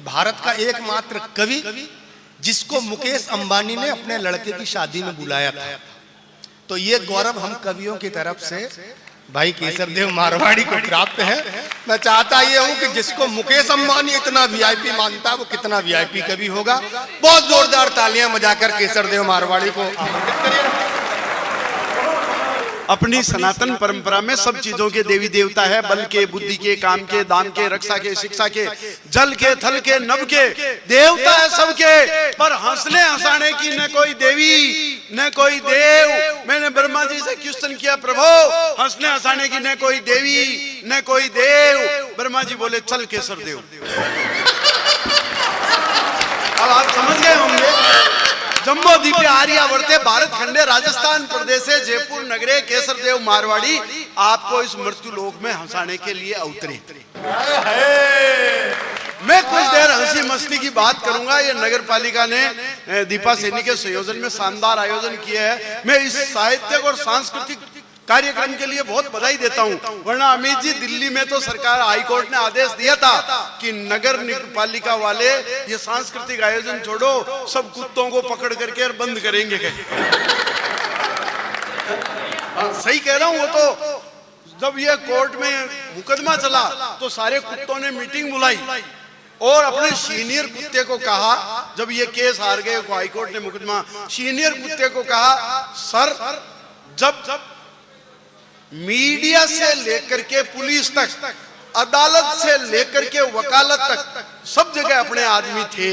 भारत का एकमात्र कवि जिसको मुकेश अंबानी ने अपने लड़के की शादी में बुलाया था, तो ये गौरव हम कवियों की तरफ से भाई केसरदेव मारवाड़ी को प्राप्त है। मैं चाहता ये हूं कि जिसको मुकेश अंबानी इतना वीआईपी मानता है वो कितना वीआईपी कवि होगा। बहुत जोरदार तालियां बजाकर केसरदेव मारवाड़ी को आमंत्रित करिए। अपनी सनातन परंपरा में सब चीजों के देवी देवता है, बल के, बुद्धि के, काम के, दान के, रक्षा के, शिक्षा के, जल के, थल के, नभ के, देवता है सबके। पर हंसने हंसाने की न कोई देवी न कोई देव। मैंने ब्रह्मा जी से क्वेश्चन किया, प्रभु हंसने हंसाने की न कोई देवी न कोई देव। ब्रह्मा जी बोले चल केसरदेव। अब आप समझ गए होंगे। जम्बो द्वीपे आर्यावर्ते भारत खंडे राजस्थान प्रदेश जयपुर नगरे केसरदेव मारवाड़ी आपको इस मृत्यु लोक में हंसाने के लिए उतरे। मैं कुछ देर हंसी मस्ती की बात करूंगा। ये नगर पालिका ने दीपा सैनी के संयोजन में शानदार आयोजन किया है। मैं इस साहित्यिक और सांस्कृतिक कार्यक्रम के लिए बहुत बधाई देता हूं। वरना अमित जी, दिल्ली में तो सरकार हाईकोर्ट ने आदेश दिया था कि नगर पालिका वाले ये सांस्कृतिक आयोजन छोड़ो, सब कुत्तों को पकड़ करके बंद करेंगे। सही कह रहा हूं। वो तो जब ये कोर्ट में मुकदमा चला तो सारे कुत्तों ने मीटिंग बुलाई और अपने सीनियर कुत्ते को कहा, जब ये केस हार गए हाईकोर्ट ने मुकदमा, सीनियर कुत्ते को कहा, सर जब मीडिया से लेकर के पुलिस तक, अदालत से लेकर के वकालत तक सब जगह अपने आदमी थे,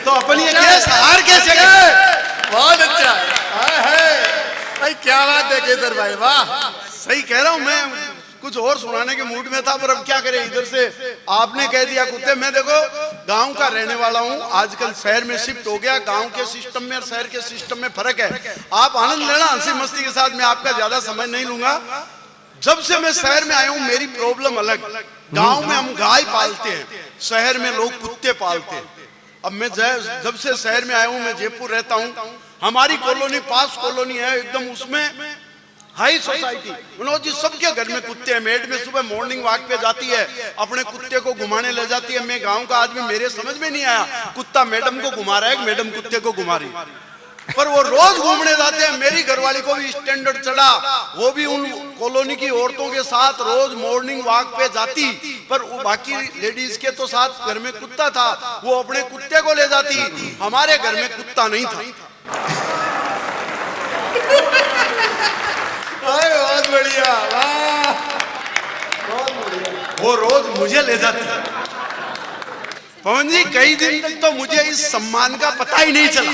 तो अपन ये केस हार कैसे गए? बहुत अच्छा है भाई, क्या बात है केसर भाई, वाह। सही कह रहा हूं। मैं कुछ और सुनाने के मूड में था, पर अब क्या करें, इधर से आपने कह दिया कुत्ते। मैं देखो गांव का रहने वाला हूं, आजकल शहर में शिफ्ट हो गया। गांव के सिस्टम में और शहर के सिस्टम में फर्क है। आप आनंद लेना हंसी मस्ती के साथ, मैं आपका ज्यादा समय नहीं लूंगा। जब से मैं शहर में आया हूं मेरी प्रॉब्लम अलग। गांव में हम गाय पालते हैं, शहर में लोग कुत्ते पालते हैं। अब मैं जब से शहर में आया हूं, मैं जयपुर रहता हूं, हमारी कॉलोनी पास कॉलोनी है एकदम, उसमें हाई सोसाइटी। मनोज जी सबके घर में कुत्ते हैं। मेड में सुबह मॉर्निंग वॉक पे जाती है, अपने कुत्ते को घुमाने ले जाती है। मैं गांव का आदमी, मेरे समझ में नहीं आया कुत्ता मैडम को घुमा रहा है, मैडम कुत्ते को घुमा रही, पर वो रोज घूमने जाते हैं। मेरी घरवाली को भी स्टैंडर्ड चढ़ा, वो भी उन कॉलोनी की औरतों के साथ रोज मॉर्निंग वॉक पे जाती, पर बाकी लेडीज के तो साथ घर में कुत्ता था, वो अपने कुत्ते को ले जाती। हमारे घर में कुत्ता नहीं था। बहुत बढ़िया, वाह, बहुत बढ़िया। वो रोज मुझे ले जाती। पवन जी कई दिन तक तो मुझे इस सम्मान का पता ही नहीं चला,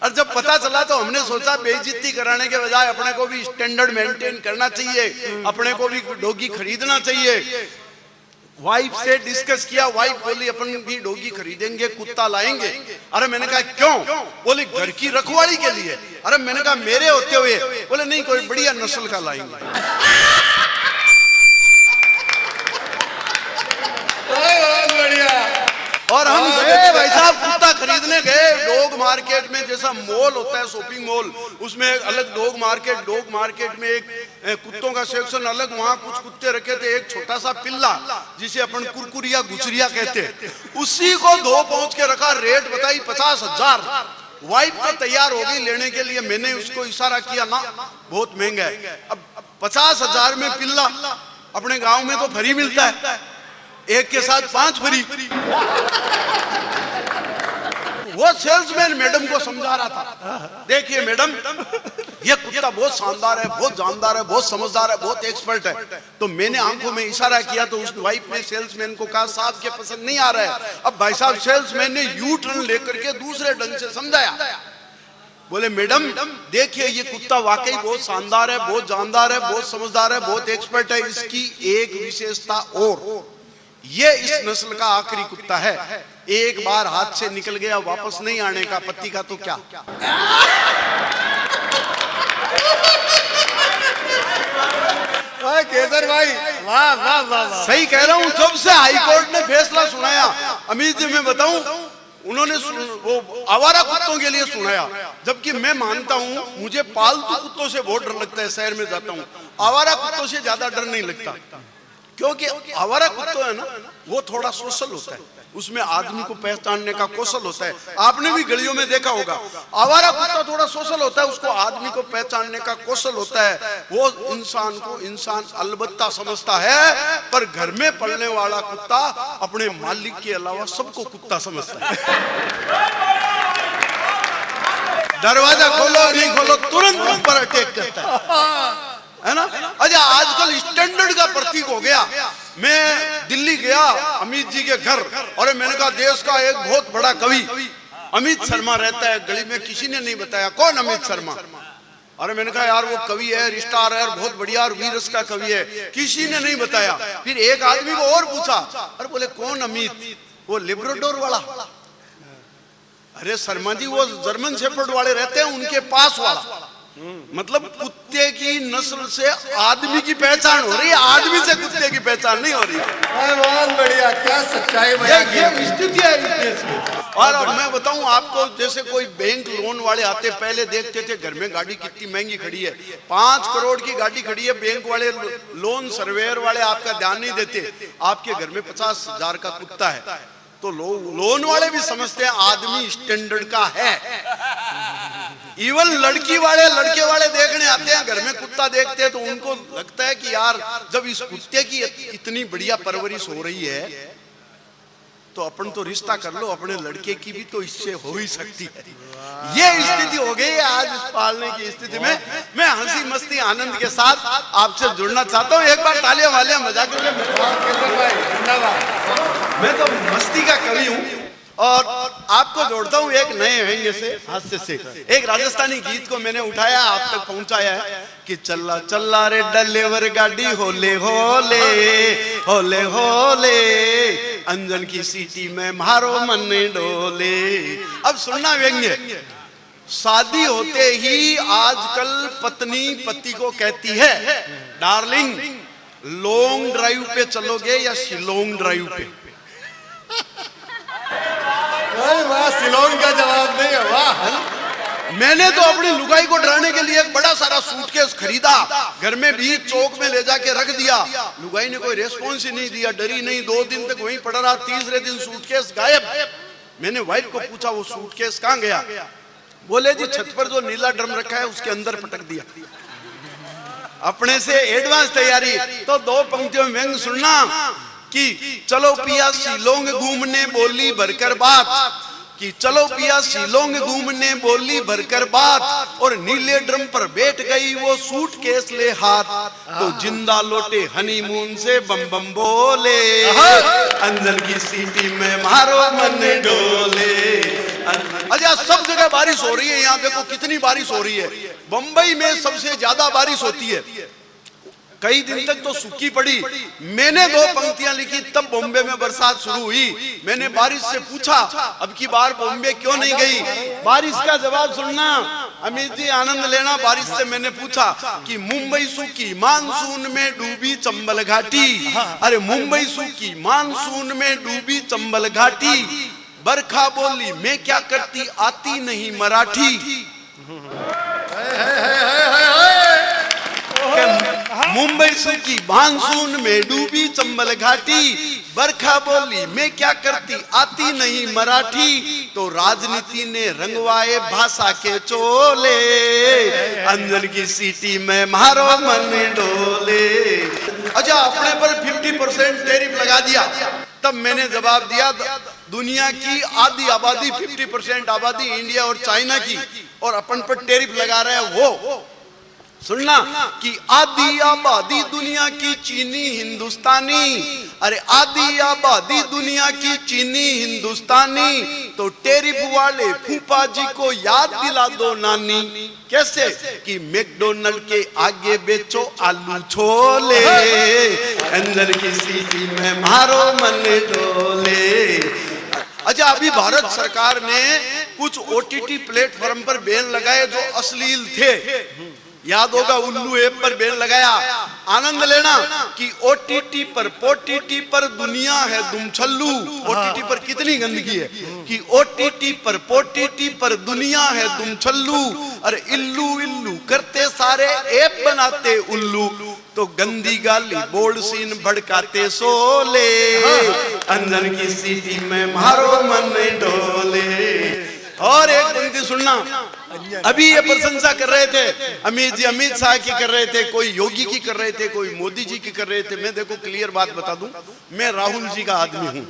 और जब पता चला तो हमने सोचा बेइज्जती कराने के बजाय अपने को भी स्टैंडर्ड मेंटेन करना चाहिए, अपने को भी डॉगी खरीदना चाहिए। वाइफ से डिस्कस किया, वाइफ बोली अपन भी डॉगी खरीदेंगे, कुत्ता लाएंगे। अरे मैंने कहा क्यों? बोली घर की रखवाली के लिए। अरे मैंने कहा मेरे होते हुए? बोले नहीं, कोई बढ़िया नस्ल का लाएंगे। बहुत बढ़िया। और हम गए भाई साहब कुत्ता खरीदने गए डॉग मार्केट में, जैसा मॉल होता है शॉपिंग मॉल, उसमें अलग डॉग मार्केट में एक कुत्तों का सेक्शन अलग। वहां कुछ कुत्ते रखे थे, एक छोटा सा पिल्ला जिसे अपन कुरकुरिया गुचरिया कहते हैं, उसी को धो पहुंच के रखा। रेट बताई 50,000। वाइफ तो तैयार हो गई लेने के लिए, मैंने उसको इशारा किया ना बहुत महंगा है। अब 50,000 में पिल्ला, अपने गाँव में तो फ्री मिलता है, एक के साथ 5 फ्री। वो सेल्समैन मैडम को समझा रहा था, देखिए मैडम ये कुत्ता बहुत शानदार है, बहुत जानदार है, बहुत समझदार है, बहुत एक्सपर्ट है। तो मैंने आंखों में इशारा किया तो उस वाइफ ने सेल्समैन को कहा साहब के पसंद नहीं आ रहा है। अब भाई साहब सेल्समैन ने यू टर्न लेकर के दूसरे ढंग से समझाया। बोले मैडम देखिए ये कुत्ता वाकई बहुत शानदार है, बहुत जानदार है, बहुत समझदार है, बहुत एक्सपर्ट है। इसकी एक विशेषता और, ये इस नस्ल का आखिरी कुत्ता है, एक बार हाथ से निकल गया वापस नहीं आने का। पति का तो क्या। केसर भाई, वाह वाह वाह। सही कह रहा हूं। जब से हाईकोर्ट ने फैसला सुनाया, अमित जी मैं बताऊं, उन्होंने वो आवारा कुत्तों के लिए सुनाया, जबकि मैं मानता हूं मुझे पालतू कुत्तों से बहुत डर लगता है। शहर में जाता हूं, आवारा कुत्तों से ज्यादा डर नहीं लगता। क्योंकि आवारा कुत्ता है ना, वो थोड़ा सोशल होता है, उसमें आदमी को पहचानने का कौशल होता है। आपने भी गलियों में देखा होगा, आवारा कुत्ता थोड़ा सोशल होता है, उसको आदमी को पहचानने का कौशल होता है। वो इंसान को इंसान अलबत्ता समझता है, पर घर में पलने वाला कुत्ता अपने मालिक के अलावा सबको कुत्ता समझता है। दरवाजा खोलो नहीं खोलो तुरंत ऊपर अटैक करता है ना। अच्छा, आजकल स्टैंडर्ड का प्रतीक हो गया। मैं दिल्ली गया अमित जी के घर, और मैंने कहा देश का एक बहुत बड़ा कवि अमित शर्मा रहता है गली में, किसी ने नहीं बताया कौन अमित शर्मा। और मैंने कहा यार वो कवि है, स्टार है, बहुत बढ़िया और वीरस का कवि है, किसी ने नहीं बताया। फिर एक आदमी को और पूछा, अरे बोले कौन अमित, वो लिब्राडोर वाला। अरे शर्मा जी वो जर्मन शेफर्ड वाले रहते हैं उनके पास वाला। मतलब कुत्ते की नस्ल से आदमी की पहचान हो रही है, आदमी से कुत्ते की पहचान नहीं हो रही है। बहुत बढ़िया, क्या सच्चाई ये स्थिति है इस देश की। और अब मैं बताऊं आपको, जैसे कोई बैंक लोन वाले आते, पहले देखते थे घर में गाड़ी कितनी महंगी खड़ी है, 5 करोड़ की गाड़ी खड़ी है, बैंक वाले लोन सर्वेयर वाले आपका ध्यान नहीं देते, आपके घर में 50,000 का कुत्ता है, तो लोन वाले भी समझते हैं आदमी स्टैंडर्ड का है। इवन लड़के वाले देखने आते हैं, घर में कुत्ता देखते हैं तो उनको लगता है कि यार जब इस कुत्ते की इतनी बढ़िया परवरिश हो रही है तो अपन तो रिश्ता कर लो, अपने लड़के की भी तो इससे हो ही सकती है। ये स्थिति हो गई है आज इस पालने की स्थिति में। मैं हंसी मस्ती आनंद के साथ आपसे जुड़ना चाहता हूँ। एक बार तालियां वालियां बजा के। मैं तो मस्ती का कवि हूँ और आपको जोड़ता हूँ एक नए व्यंग्य से, हास्य से। एक राजस्थानी गीत को मैंने उठाया, आप तक पहुंचाया है कि चल्ला चल्ला रे डलेवर गाड़ी होले होले होले होले, अंजन की सीटी में मारो मन डोले। अब सुनना व्यंग्य। शादी होते ही आजकल पत्नी पति को कहती है, डार्लिंग लॉन्ग ड्राइव पे चलोगे या शिलोंग ड्राइव पे? वाह, शिलोंग का जवाब नहीं है। वाह, मैंने तो अपनी लुगाई को डराने के लिए एक बड़ा सारा सूटकेस खरीदा, घर में भी चौक में ले जाके रख दिया। लुगाई ने कोई रेस्पॉन्स ही नहीं दिया, डरी नहीं, 2 दिन तक वहीं पड़ा रहा। तीसरे दिन सूटकेस गायब। मैंने वाइफ को पूछा वो सूटकेस कहाँ गया? बोले जी छत पर जो नीला ड्रम रखा है उसके अंदर पटक दिया। अपने से एडवांस तैयारी। तो 2 पंक्तियों में व्यंग्य सुनना कि चलो पिया शिलोंग घूमने बोली भरकर बात, कि चलो पिया शिलोंग घूमने बोली भरकर बात, और नीले ड्रम पर बैठ गई वो सूटकेस ले हाथ, तो जिंदा लौटे हनीमून से बम बम बोले, अंदर की सीटी में मारो मन डोले। अच्छा, सब जगह बारिश हो रही है, यहाँ देखो कितनी बारिश हो रही है। बंबई में सबसे ज्यादा बारिश होती है, कई दिन तक तो सूखी पड़ी। मैंने 2 पंक्तियां लिखी, तब बॉम्बे में बरसात शुरू हुई। मैंने बारिश से पूछा अब की बार बॉम्बे क्यों नहीं गई? बारिश का जवाब सुनना, अमित जी आनंद लेना। बारिश से मैंने पूछा कि मुंबई सूखी मानसून में डूबी चंबल घाटी। अरे मुंबई सूखी मानसून में डूबी चंबल घाटी, बरखा बोली मैं क्या करती आती नहीं मराठी। मुंबई सूखी मानसून में डूबी चंबल घाटी, बरखा बोली मैं क्या करती आती नहीं मराठी, तो राजनीति ने रंगवाए भाषा के चोले, अंदर की सीटी में मारो मन डोले। अच्छा, अपने पर 50% टैरिफ लगा दिया। तब मैंने जवाब दिया, दुनिया की आधी आबादी 50% आबादी इंडिया और चाइना की, और अपन पर टैरिफ लगा रहे हैं वो। सुनना कि आधी आबादी दुनिया की चीनी हिंदुस्तानी, अरे आधी आबादी दुनिया की चीनी हिंदुस्तानी, तो टैरिफ वाले फूफा जी को याद दिला दो नानी। कैसे? कि मैकडोनल्ड के आगे बेचो आलू छोले, अंदर की सीटी में मारो मन डोले। अच्छा, अभी भारत सरकार ने कुछ OTT प्लेटफॉर्म पर बैन लगाए जो अश्लील थे। याद होगा उल्लू ऐप पर बैन लगाया, आनंद लेना कि ओटीटी पर पोटीटी पर दुनिया है दुम छल्लू। ओटीटी पर कितनी गंदगी है कि ओटीटी पर पोटीटी पर दुनिया है दुम छल्लू। अरे इल्लू इल्लू करते सारे ऐप बनाते उल्लू, तो गंदी गाली बोर्ड सीन भड़काते सोले। अंदर की सीटी में मारो मन डोले। और एक पंक्ति सुनना, अभी ये प्रशंसा कर रहे थे अमित जी, अमित शाह की कर रहे थे, कोई योगी की कर रहे थे, कोई मोदी जी की कर रहे थे। मैं देखो क्लियर बात बता दूं, मैं राहुल जी का आदमी हूं।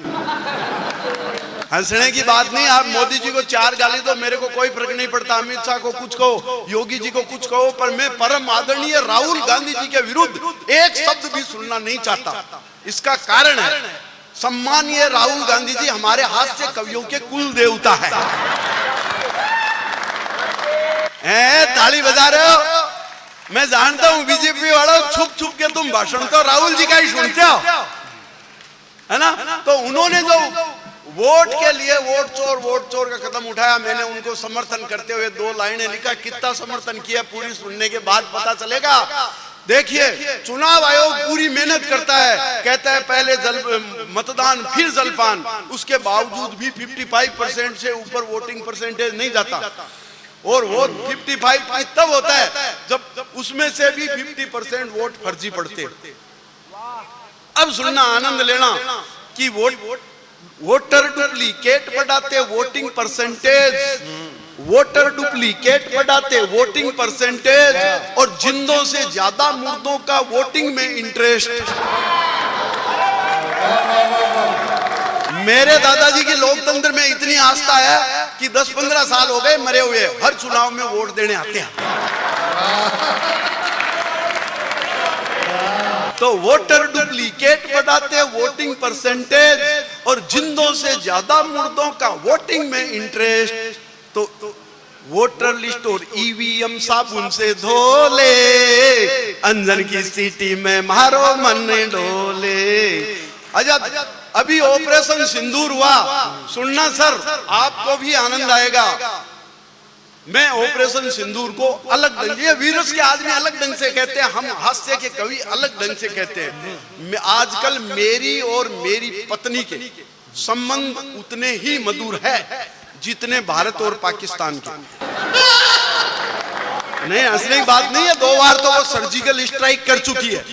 हंसने की बात नहीं, आप मोदी जी को 4 गाली दो, मेरे को कोई फर्क नहीं पड़ता। अमित शाह को कुछ कहो, योगी जी को कुछ कहो, पर मैं परम आदरणीय राहुल गांधी जी के विरुद्ध एक शब्द भी सुनना नहीं चाहता। इसका कारण है, सम्मानीय राहुल गांधी जी हमारे हास्य कवियों के कुल देवता है। ताली बजा रहे हो, मैं जानता हूं बीजेपी वालों, छुप छुप के तुम भाषण तो राहुल जी का ही सुनते हो, है ना। तो उन्होंने जो वोट के लिए वोट चोर का कदम उठाया, मैंने उनको समर्थन करते हुए 2 लाइनें लिखा। कितना समर्थन किया पूरी सुनने के बाद पता चलेगा। देखिए, चुनाव आयोग पूरी मेहनत करता है, कहता है पहले मतदान फिर जलपान, उसके बावजूद भी 55% से ऊपर वोटिंग परसेंटेज नहीं जाता। और वो 55 तब होता है जब उसमें से भी 50% वोट फर्जी पड़ते। अब सुनना, आनंद लेना कि वोटर डुप्लीकेट बढ़ाते वोटिंग परसेंटेज, वोटर डुप्लीकेट बढ़ाते वोटिंग परसेंटेज, और जिंदों से ज्यादा मुर्दों का वोटिंग में इंटरेस्ट। मेरे दादाजी की लोकतंत्र में इतनी आस्था है कि 10-15 साल हो गए मरे हुए, हर चुनाव में वोट देने आते हैं। तो वोटर डुप्लीकेट बढ़ाते वोटिंग परसेंटेज, और जिंदों से ज्यादा मुर्दों का वोटिंग में इंटरेस्ट। तो वोटर लिस्ट और ईवीएम साबुन से धो ले, अंदर की सीटी में मारो मन डोले। आजाद अभी ऑपरेशन सिंदूर हुआ, सुनना सर, आपको भी आनंद आएगा। मैं ऑपरेशन सिंदूर को अलग ढंग, ये वीरस के आदमी अलग ढंग से कहते हैं, हम हास्य के कवि अलग ढंग से कहते हैं। आजकल मेरी और मेरी पत्नी के संबंध उतने ही मधुर है जितने भारत और पाकिस्तान के। नहीं, हंसने की बात नहीं है, 2 बार तो वो सर्जिकल स्ट्राइक कर चुकी है।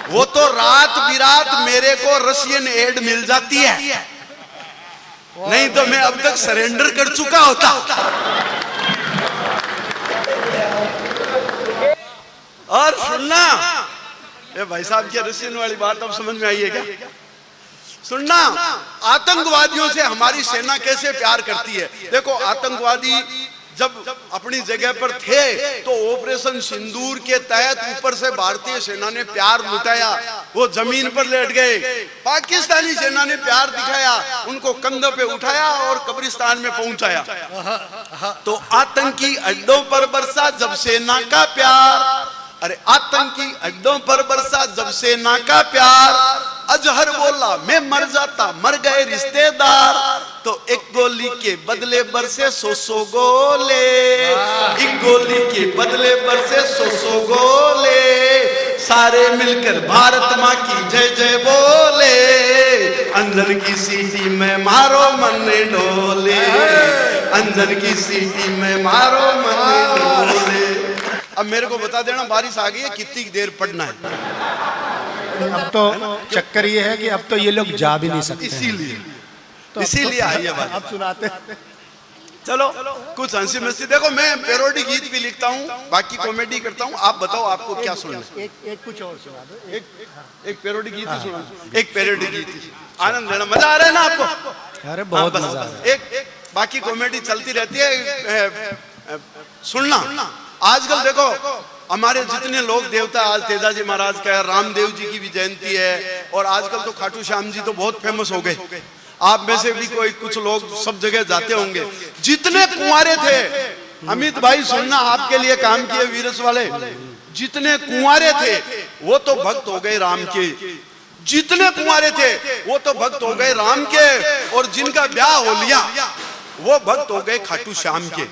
वो तो रात बिरात मेरे को रशियन एड मिल जाती है, नहीं तो मैं अब तक सरेंडर कर चुका होता। और सुनना, ये भाई साहब की रशियन वाली बात अब समझ में आई है क्या? सुनना, आतंकवादियों से हमारी सेना कैसे प्यार करती है। देखो, आतंकवादी जब अपनी जगह पर थे तो ऑपरेशन सिंदूर के तहत ऊपर से भारतीय सेना ने प्यार लुटाया, वो जमीन पर लेट गए। पाकिस्तानी सेना ने प्यार दिखाया, उनको कंधों पे उठाया और कब्रिस्तान में पहुंचाया। तो आतंकी अड्डों पर बरसा जब सेना का प्यार, अरे आतंकी अड्डों पर बरसा जब सेना का प्यार, अजहर बोला मैं मर जाता, मर गए रिश्तेदार। तो एक गोली के बदले बरसे 100 गोले, एक गोली के बदले बरसे 100 गोले, सारे मिलकर भारत माँ की जय जय बोले, अंदर की सीटी में मारो मन डोले, अंदर की सीटी में मारो मन डोले। अब मेरे को बता देना, बारिश आ गई है, कितनी देर पढ़ना है? अब तो चक्कर ये है कि अब तो ये लोग जा भी नहीं सकते, इसीलिए आई है बात। अब सुनाते हैं। चलो कुछ हंसी मस्ती। देखो, मैं पैरोडी गीत भी लिखता हूँ, बाकी कॉमेडी करता हूँ। आप बताओ आपको क्या सुनना है? एक कुछ और सुना दो। एक पैरोडी गीत ही सुना, एक पैरोडी गीत ही। आनंद लेना, मजा आ रहा है ना आपको? अरे बहुत मजा आ रहा है। एक बाकी कॉमेडी चलती रहती है, सुनना। आजकल देखो, हमारे जितने लोग देवता, आज तेजा जी महाराज का है, रामदेव जी की भी जयंती है, और आजकल तो खाटू श्याम जी तो बहुत फेमस हो गए। आप में से भी कोई कुछ लोग सब जगह जाते होंगे। जितने कुंवारे थे, अमित भाई सुनना, आपके लिए काम किए वीरस वाले, जितने कुंवारे थे वो तो भक्त हो गए राम के, जितने कुंवारे थे वो तो भक्त हो गए राम के, और जिनका ब्याह हो लिया वो भक्त हो गए खाटू श्याम के।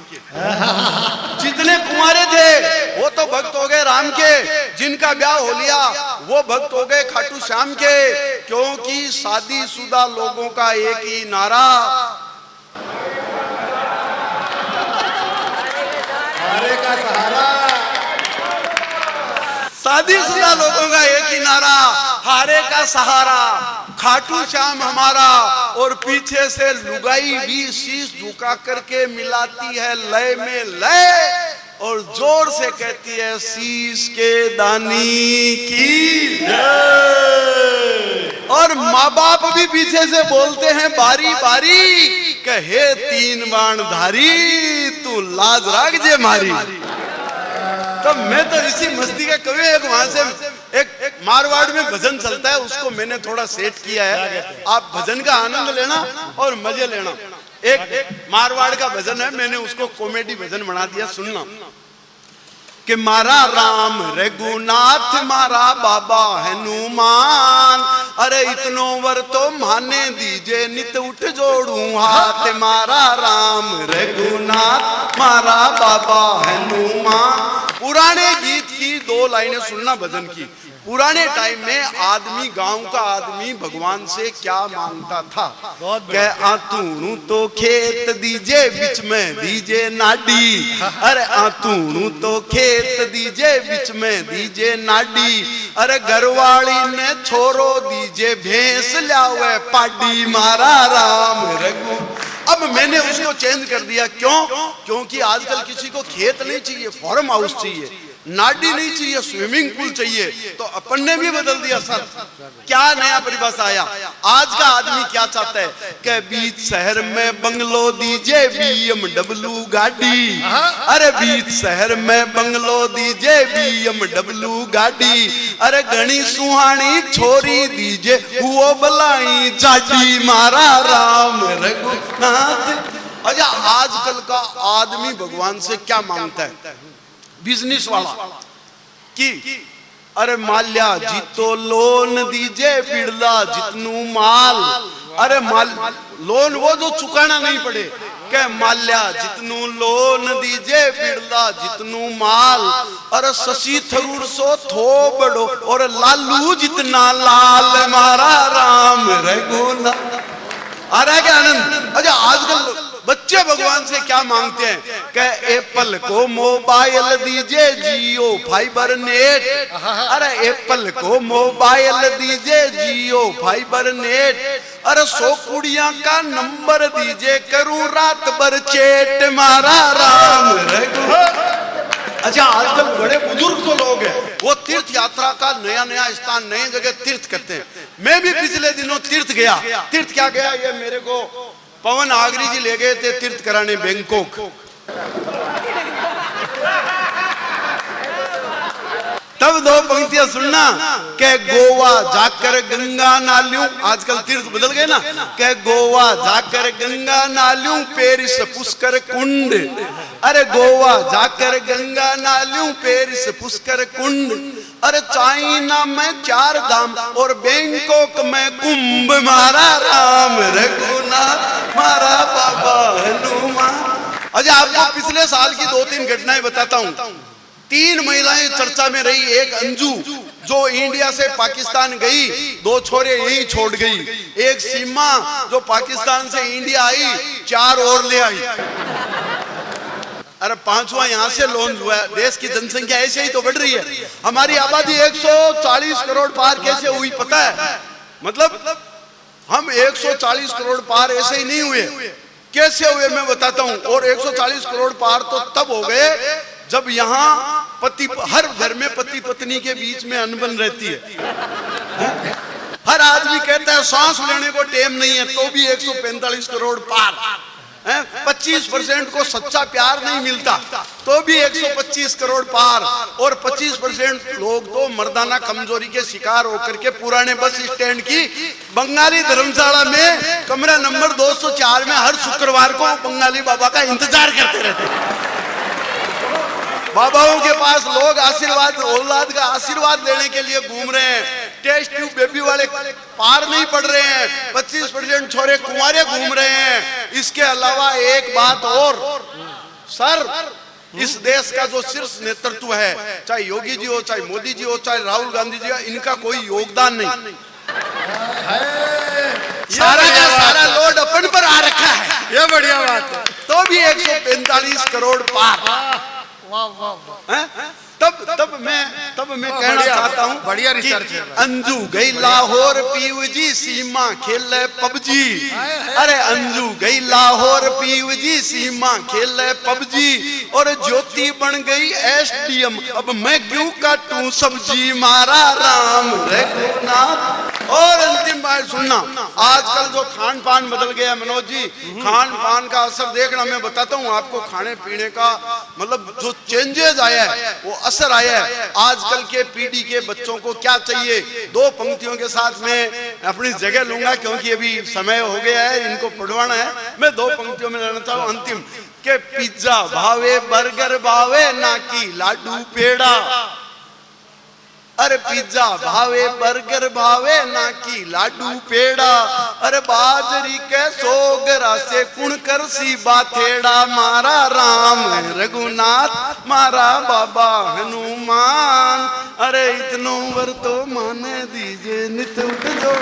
जितने कुंवारे थे वो तो भक्त हो गए राम के, जिनका ब्याह हो लिया वो भक्त हो गए खाटू श्याम के। क्योंकि शादीशुदा लोगों का एक ही नारा, हारे का सहारा। शादीशुदा लोगों का एक ही नारा, हारे का सहारा खाटू श्याम हमारा। और पीछे से लुगाई भी शीश झुका करके मिलाती है लय में लय, और जोर से कहती है शीश के दानी की जय। और माँ बाप भी पीछे से बोलते हैं बारी बारी, कहे 3 बाण धारी तू लाज राख जे मारी। तो मैं तो इसी मस्ती का कवि, एक वहां से एक मारवाड़ में भजन चलता है, उसको मैंने थोड़ा सेट किया है। आप भजन का आनंद लेना और मजे लेना। एक मारवाड़ का भजन है, मैंने उसको कॉमेडी भजन बना दिया, सुनना। कि मारा राम रघुनाथ मारा बाबा हनुमान, अरे इतनो वर तो माने दीजे नित उठ जोड़ू हाथ। मारा राम रघुनाथ मारा बाबा हनुमान। पुराने गीत की 2 लाइनें सुनना भजन की। पुराने टाइम में आदमी, गांव का आदमी भगवान से क्या मांगता था? कह आतूणू तो खेत दीजे बिच में दीजे नाडी, अरे आतूणू तो खेत दीजे बिच में दीजे नाडी, अरे घरवाली ने छोरो दीजे भैंस लावे पाडी। मारा राम रघु। अब मैंने उसको चेंज कर दिया, क्यों? क्योंकि आजकल किसी को खेत नहीं चाहिए, फार्म हाउस चाहिए, नाडी नहीं चाहिए, स्विमिंग पूल चाहिए। तो अपन ने भी बदल दिया सर। क्या नया परिभाषा आया? आज का आदमी क्या चाहता है? कि बीच शहर में बंगलो दीजे BMW गाड़ी, अरे बीच शहर में बंगलो दीजे BMW गाड़ी, अरे घनी सुहानी छोरी दीजे वो बलाई चाटी। मारा राम रघुनाथ। अच्छा, आजकल का आदमी भगवान से क्या मांगता है? बिजनेस वाला कि अरे माल्या जीतो लोन दीजे बिड़ला जितनू माल, अरे माल लोन वो जो चुकाना नहीं पड़े। के माल्या जितनू लोन दीजे बिड़ला जितनू माल, अरे शशि थरूर सो थो बड़ो और लालू जितना लाल। मारा राम रघुनाथ। अरे क्या आनंद। अच्छा, आजकल बच्चे भगवान से क्या मांगते हैं? कि एप्पल को मोबाइल दीजिए जियो फाइबर नेट, अरे एप्पल को मोबाइल दीजिए जियो फाइबर नेट, अरे 100 कुड़ियां का नंबर दीजिए करूं रात भर चेट। मारा राम रघु। अच्छा, आजकल बड़े बुजुर्ग जो लोग हैं वो तीर्थ यात्रा का नया नया स्थान, नई जगह तीर्थ करते हैं। मैं भी पिछले दिनों तीर्थ गया। तीर्थ क्या गया, ये मेरे को पवन आगरी जी ले गए थे तीर्थ कराने बैंकॉक। तब 2 पंक्तियां सुनना। के गोवा जाकर गंगा नाल्यूं, आजकल तीर्थ बदल गए ना। के गोवा जाकर गंगा नाल्यूं पेरिस पुष्कर कुंड, अरे गोवा जाकर गंगा नाल्यूं पेरिस पुष्कर कुंड, अरे चाइना में 4 धाम और बैंकॉक में कुंभ। मारा राम रघुनाथ मारा बाबा हनुमान। अच्छा, आपको पिछले साल की 2-3 घटनाएं बताता हूं। 3 महिलाएं चर्चा में रही। एक अंजू जो इंडिया से पाकिस्तान गई, 2 छोरे यहीं छोड़ गई। एक सीमा जो पाकिस्तान से इंडिया आई, 4 और ले आई। अरे 5वां यहाँ से लॉन्च हुआ। देश की जनसंख्या ऐसे ही तो बढ़ रही है। हमारी आबादी 140 करोड़ पार कैसे हुई पता है? मतलब हम 140 करोड़ पार ऐसे ही नहीं हुए। कैसे हुए मैं बताता हूँ। और 140 करोड़ पार तो तब हो गए जब यहाँ हर घर में पति पत्नी के बीच में अनबन रहती है। हर आदमी कहता है सांस लेने को टाइम नहीं है, तो भी 145 करोड़ पार। 25% को सच्चा प्यार नहीं मिलता, तो भी 125 करोड़ पार। और 25% लोग तो मर्दाना कमजोरी के शिकार होकर के पुराने बस स्टैंड की बंगाली धर्मशाला में कमरा नंबर 204 में हर शुक्रवार को बंगाली बाबा का इंतजार करते रहते हैं। बाबाओं के पास लोग आशीर्वाद, औलाद का आशीर्वाद लेने के लिए घूम रहे हैं। टेस्ट ट्यूब बेबी वाले पार नहीं पड़ रहे हैं, 25% छोरे कुंवारे घूम रहे हैं। इसके अलावा एक बात और सर, इस देश का जो शीर्ष नेतृत्व है, चाहे योगी जी हो, चाहे मोदी जी हो, चाहे राहुल गांधी जी हो, इनका कोई योगदान नहीं। सारा का सारा लोड अपन पर आ रखा है। ये बढ़िया बात है। तो भी 145 करोड़ पार। वाह वाह वाह। हैं? तब मैं कहना चाहता हूँ बढ़िया कि रिसर्च है। अंजू गई लाहौर पीयूजी सीमा खेले पबजी। अरे अंजू गई लाहौर पीयूजी सीमा खेले पबजी, और ज्योति बन गई एसडीएम। अब मैं क्यों काटूं सब्जी, मारा राम रघुनाथ। और अंतिम बात सुनना, आजकल जो खान पान बदल गया मनोज जी, खान पान का असर देखना। मैं बताता हूँ आपको, खाने पीने का मतलब जो चेंजेस आया है, वो असर आया है। आजकल के पीढ़ी के बच्चों को क्या चाहिए, दो पंक्तियों के साथ मैं अपनी जगह लूंगा, क्योंकि अभी समय हो गया है, इनको पढ़वाना है। मैं दो पंक्तियों में लेना चाहूँ अंतिम, के पिज्जा भावे, बर्गर भावे, ना कि लाडू पेड़ा। अरे पिज्जा भावे, बर्गर भावे, ना कि लाडू पेड़ा। अरे बाजरी के सोगरा से कुणकर सी बाथेड़ा, मारा राम रघुनाथ, मारा बाबा हनुमान। अरे इतनो वर तो माने दीजिए, नित उठ जो